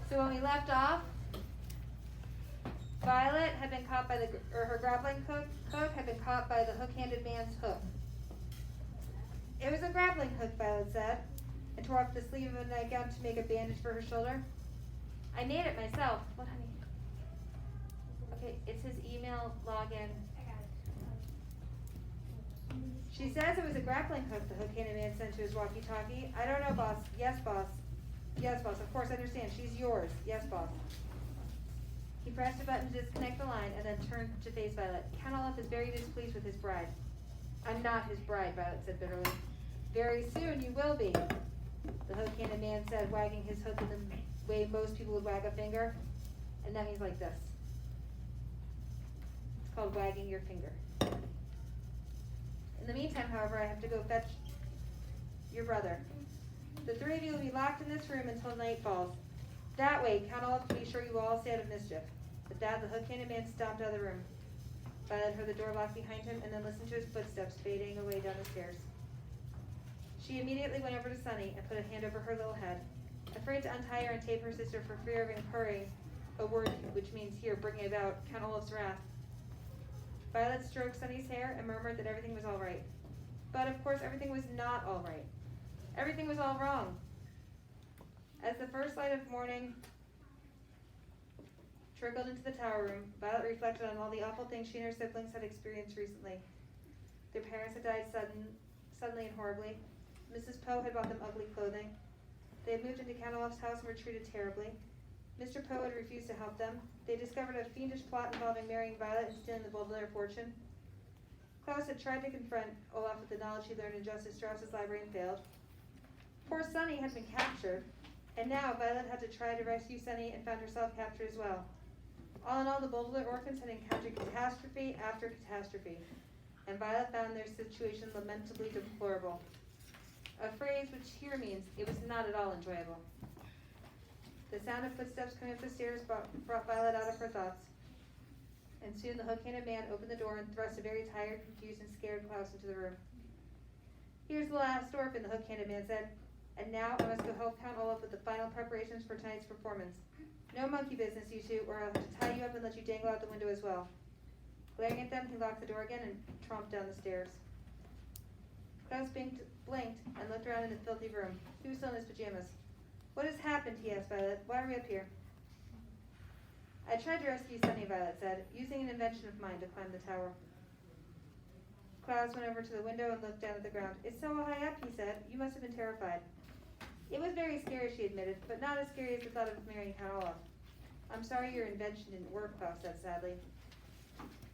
So when we left off, Violet had been caught by her grappling hook had been caught by the hook-handed man's hook. It was a grappling hook, Violet said, and tore off the sleeve of a nightgown to make a bandage for her shoulder. I made it myself. What, honey? Okay, it's his email login. She says it was a grappling hook the hook-handed man sent to his walkie-talkie. I don't know, boss. Yes, boss. Yes, boss. Of course, I understand. She's yours. Yes, boss. He pressed a button to disconnect the line and then turned to face Violet. Count Olaf is very displeased with his bride. I'm not his bride, Violet said bitterly. Very soon you will be, the hook-handed man said, wagging his hook in the way most people would wag a finger. And that means like this. It's called wagging your finger. In the meantime, however, I have to go fetch your brother. The three of you will be locked in this room until night falls. That way, Count Olaf can be sure you will all stay out of mischief. With that, the hook-handed man stomped out of the room. Violet heard the door lock behind him and then listened to his footsteps fading away down the stairs. She immediately went over to Sunny and put a hand over her little head, afraid to untie her and tape her sister for fear of incurring a word which means here, bringing about Count Olaf's wrath. Violet stroked Sunny's hair and murmured that everything was all right. But of course everything was not all right. Everything was all wrong. As the first light of morning trickled into the tower room, Violet reflected on all the awful things she and her siblings had experienced recently. Their parents had died suddenly and horribly. Mrs. Poe had bought them ugly clothing. They had moved into Count Olaf's house and were treated terribly. Mr. Poe had refused to help them. They discovered a fiendish plot involving marrying Violet and stealing the Boldler fortune. Klaus had tried to confront Olaf with the knowledge he learned in Justice Strauss's library and failed. Poor Sunny had been captured, and now Violet had to try to rescue Sunny and found herself captured as well. All in all, the Boldler orphans had encountered catastrophe after catastrophe, and Violet found their situation lamentably deplorable. A phrase which here means it was not at all enjoyable. The sound of footsteps coming up the stairs brought Violet out of her thoughts, and soon the hook-handed man opened the door and thrust a very tired, confused, and scared Klaus into the room. Here's the last orphan, the hook-handed man said, and now I must go help Count Olaf with the final preparations for tonight's performance. No monkey business, you two, or I'll have to tie you up and let you dangle out the window as well. Glaring at them, he locked the door again and tromped down the stairs. Klaus blinked and looked around in the filthy room. He was still in his pajamas. What has happened, he asked Violet. Why are we up here? I tried to rescue Sunny, Violet said, using an invention of mine to climb the tower. Klaus went over to the window and looked down at the ground. It's so high up, he said. You must have been terrified. It was very scary, she admitted, but not as scary as the thought of marrying Count Olaf. I'm sorry your invention didn't work, Klaus said sadly.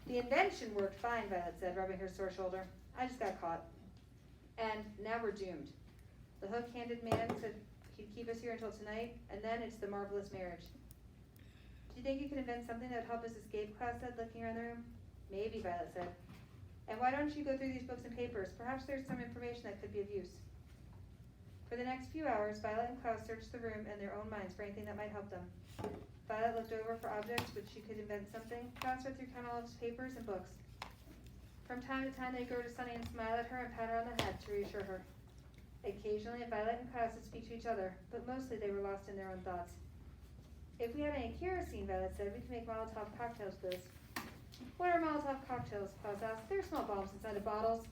The invention worked fine, Violet said, rubbing her sore shoulder. I just got caught. And now we're doomed. The hook-handed man said he'd keep us here until tonight, and then it's the marvelous marriage. Do you think you could invent something that would help us escape, Klaus said, looking around the room. Maybe, Violet said. And why don't you go through these books and papers? Perhaps there's some information that could be of use. For the next few hours, Violet and Klaus searched the room and their own minds for anything that might help them. Violet looked over for objects which she could invent something. Klaus read through Count Olaf's papers and books. From time to time, they'd go to Sunny and smile at her and pat her on the head to reassure her. Occasionally, Violet and Klaus would speak to each other, but mostly they were lost in their own thoughts. If we had any kerosene, Violet said, we could make Molotov cocktails with this. What are Molotov cocktails? Klaus asked. They're small bombs inside of bottles.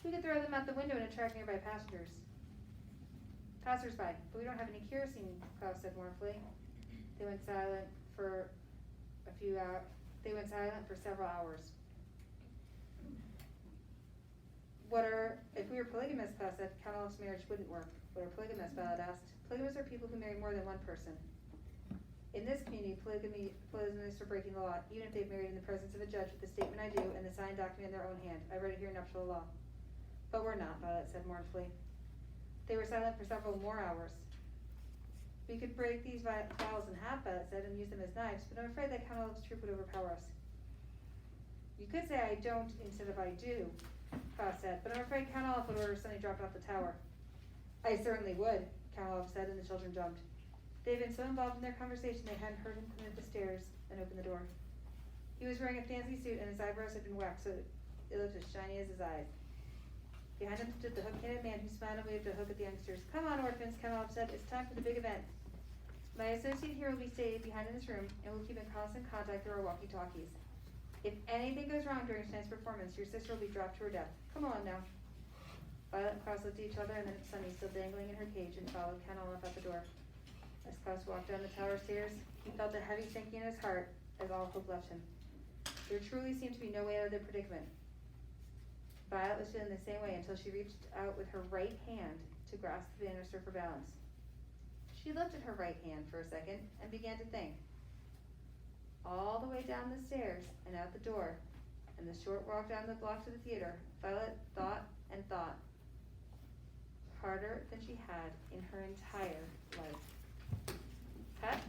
We could throw them out the window and attract nearby passers-by, but we don't have any kerosene, Klaus said mournfully. They went silent for several hours. If we were polygamous, Klaus said, Count Olaf's marriage wouldn't work. What are polygamists? Violet asked. Polygamists are people who marry more than one person. In this community, polygamists are breaking the law, even if they've married in the presence of a judge with the statement I do and the signed document in their own hand. I read it here in nuptial law. But we're not, Violet said mournfully. They were silent for several more hours. We could break these vials in half, Violet said, and use them as knives, but I'm afraid that Count Olaf's troop would overpower us. You could say I don't instead of I do, Klaus said, but I'm afraid Count Olaf would order Sunny dropped off the tower. I certainly would, Count Olaf said, and the children jumped. They had been so involved in their conversation they hadn't heard him come up the stairs and open the door. He was wearing a fancy suit and his eyebrows had been waxed so it looked as shiny as his eyes. Behind him stood the hook-handed man who smiled and waved a hook at the youngsters. Come on, orphans, Count Olaf said. It's time for the big event. My associate here will be staying behind in this room and will keep in constant contact through our walkie-talkies. If anything goes wrong during tonight's performance, your sister will be dropped to her death. Come on now. Violet and Klaus looked at each other, and then Sunny, still dangling in her cage, and followed Ken off out the door. As Klaus walked down the tower stairs, he felt a heavy sinking in his heart as all hope left him. There truly seemed to be no way out of their predicament. Violet was feeling the same way until she reached out with her right hand to grasp the banister for balance. She lifted her right hand for a second and began to think. All the way down the stairs and out the door, and the short walk down the block to the theater, Violet thought and thought. Harder than she had in her entire life. Pat?